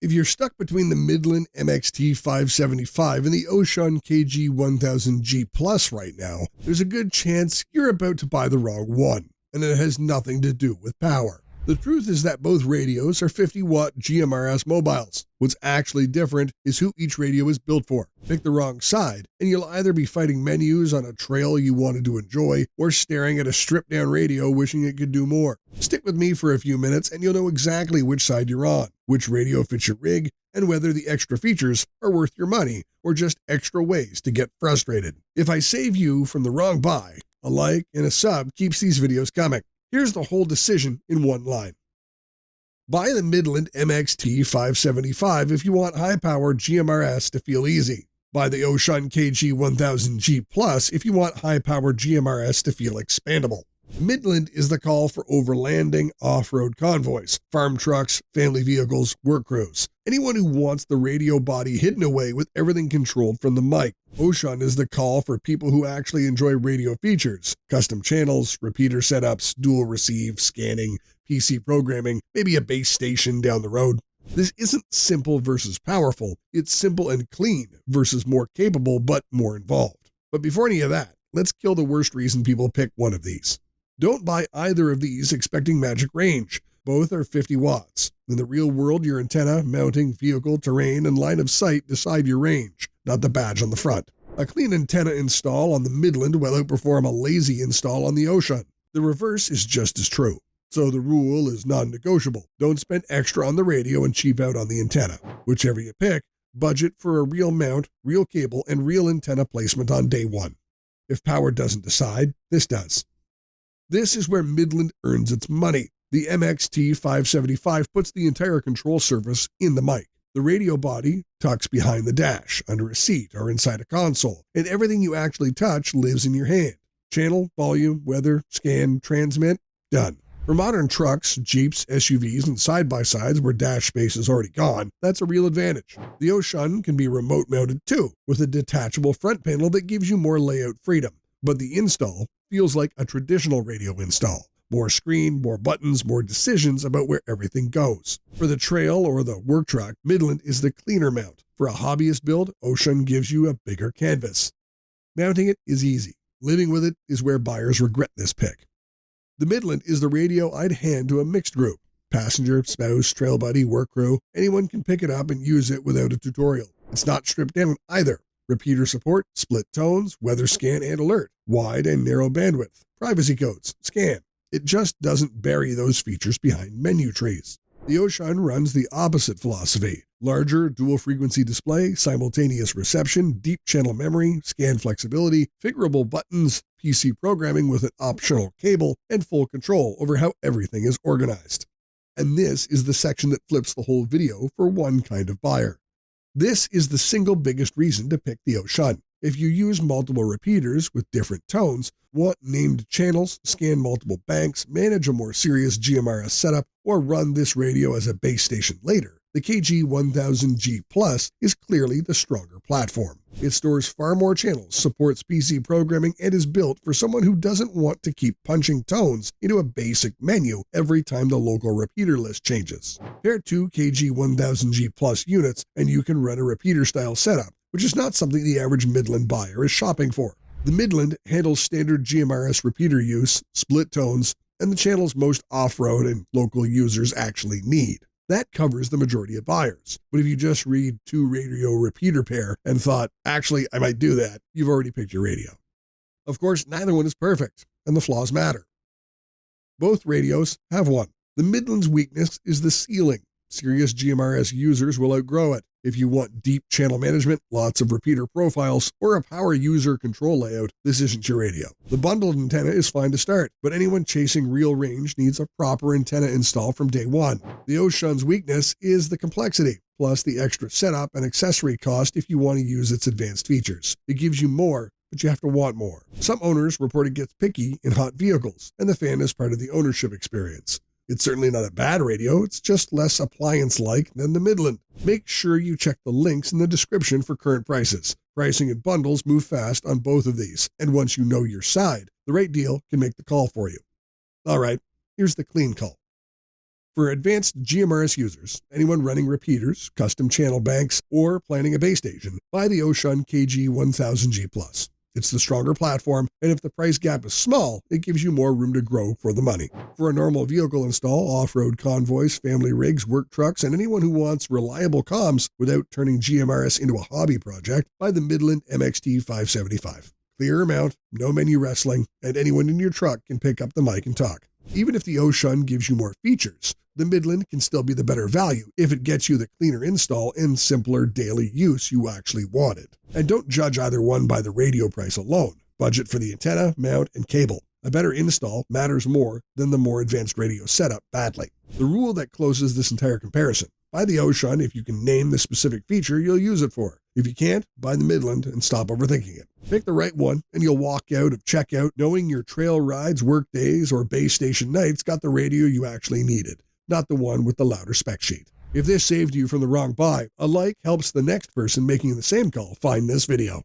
If you're stuck between the Midland MXT575 and the Wouxun KG-1000G Plus right now, there's a good chance you're about to buy the wrong one, and it has nothing to do with power. The truth is that both radios are 50-watt GMRS mobiles. What's actually different is who each radio is built for. Pick the wrong side, and you'll either be fighting menus on a trail you wanted to enjoy, or staring at a stripped-down radio wishing it could do more. Stick with me for a few minutes, and you'll know exactly which side you're on, which radio fits your rig, and whether the extra features are worth your money, or just extra ways to get frustrated. If I save you from the wrong buy, a like and a sub keeps these videos coming. Here's the whole decision in one line. Buy the Midland MXT575 if you want high-power GMRS to feel easy. Buy the Wouxun KG-1000G Plus if you want high-power GMRS to feel expandable. Midland is the call for overlanding, off-road convoys, farm trucks, family vehicles, work crews. Anyone who wants the radio body hidden away with everything controlled from the mic. Wouxun is the call for people who actually enjoy radio features, custom channels, repeater setups, dual receive, scanning, PC programming, maybe a base station down the road. This isn't simple versus powerful, it's simple and clean versus more capable but more involved. But before any of that, let's kill the worst reason people pick one of these. Don't buy either of these expecting magic range. Both are 50 watts. In the real world, your antenna, mounting, vehicle, terrain, and line of sight decide your range, not the badge on the front. A clean antenna install on the Midland will outperform a lazy install on the Wouxun. The reverse is just as true. So the rule is non-negotiable. Don't spend extra on the radio and cheap out on the antenna. Whichever you pick, budget for a real mount, real cable, and real antenna placement on day one. If power doesn't decide, this does. This is where Midland earns its money. The MXT575 puts the entire control surface in the mic. The radio body tucks behind the dash, under a seat, or inside a console, and everything you actually touch lives in your hand. Channel, volume, weather, scan, transmit, done. For modern trucks, Jeeps, SUVs, and side-by-sides where dash space is already gone, that's a real advantage. The Wouxun can be remote-mounted too, with a detachable front panel that gives you more layout freedom. But the install feels like a traditional radio install. More screen, more buttons, more decisions about where everything goes. For the trail or the work truck, Midland is the cleaner mount. For a hobbyist build, Wouxun gives you a bigger canvas. Mounting it is easy. Living with it is where buyers regret this pick. The Midland is the radio I'd hand to a mixed group. Passenger, spouse, trail buddy, work crew, anyone can pick it up and use it without a tutorial. It's not stripped down either. Repeater support, split tones, weather scan and alert, wide and narrow bandwidth, privacy codes, scan. It just doesn't bury those features behind menu trees. The Wouxun runs the opposite philosophy. Larger dual-frequency display, simultaneous reception, deep channel memory, scan flexibility, figurable buttons, PC programming with an optional cable, and full control over how everything is organized. And this is the section that flips the whole video for one kind of buyer. This is the single biggest reason to pick the Wouxun. If you use multiple repeaters with different tones, want named channels, scan multiple banks, manage a more serious GMRS setup, or run this radio as a base station later, the KG-1000G Plus is clearly the stronger platform. It stores far more channels, supports PC programming, and is built for someone who doesn't want to keep punching tones into a basic menu every time the local repeater list changes. Pair 2 KG-1000G Plus units, and you can run a repeater-style setup, which is not something the average Midland buyer is shopping for. The Midland handles standard GMRS repeater use, split tones, and the channels most off-road and local users actually need. That covers the majority of buyers. But if you just read 2 radio repeater pair and thought, actually, I might do that, you've already picked your radio. Of course, neither one is perfect, and the flaws matter. Both radios have one. The Midland's weakness is the ceiling. Serious GMRS users will outgrow it. If you want deep channel management, lots of repeater profiles, or a power user control layout, this isn't your radio. The bundled antenna is fine to start, but anyone chasing real range needs a proper antenna install from day one. The Wouxun's weakness is the complexity, plus the extra setup and accessory cost if you want to use its advanced features. It gives you more, but you have to want more. Some owners report it gets picky in hot vehicles, and the fan is part of the ownership experience. It's certainly not a bad radio, it's just less appliance-like than the Midland. Make sure you check the links in the description for current prices. Pricing and bundles move fast on both of these, and once you know your side, the right deal can make the call for you. All right, here's the clean call. For advanced GMRS users, anyone running repeaters, custom channel banks, or planning a base station, buy the Wouxun KG-1000G Plus. It's the stronger platform, and if the price gap is small, it gives you more room to grow for the money. For a normal vehicle install, off-road convoys, family rigs, work trucks, and anyone who wants reliable comms without turning GMRS into a hobby project, buy the Midland MXT575. Clearer mount, no menu wrestling, and anyone in your truck can pick up the mic and talk. Even if the Wouxun gives you more features, the Midland can still be the better value if it gets you the cleaner install and simpler daily use you actually wanted. And don't judge either one by the radio price alone. Budget for the antenna, mount, and cable. A better install matters more than the more advanced radio setup badly. The rule that closes this entire comparison: buy the Wouxun if you can name the specific feature you'll use it for. If you can't, buy the Midland and stop overthinking it. Pick the right one, and you'll walk out of checkout knowing your trail rides, work days, or base station nights got the radio you actually needed, not the one with the louder spec sheet. If this saved you from the wrong buy, a like helps the next person making the same call find this video.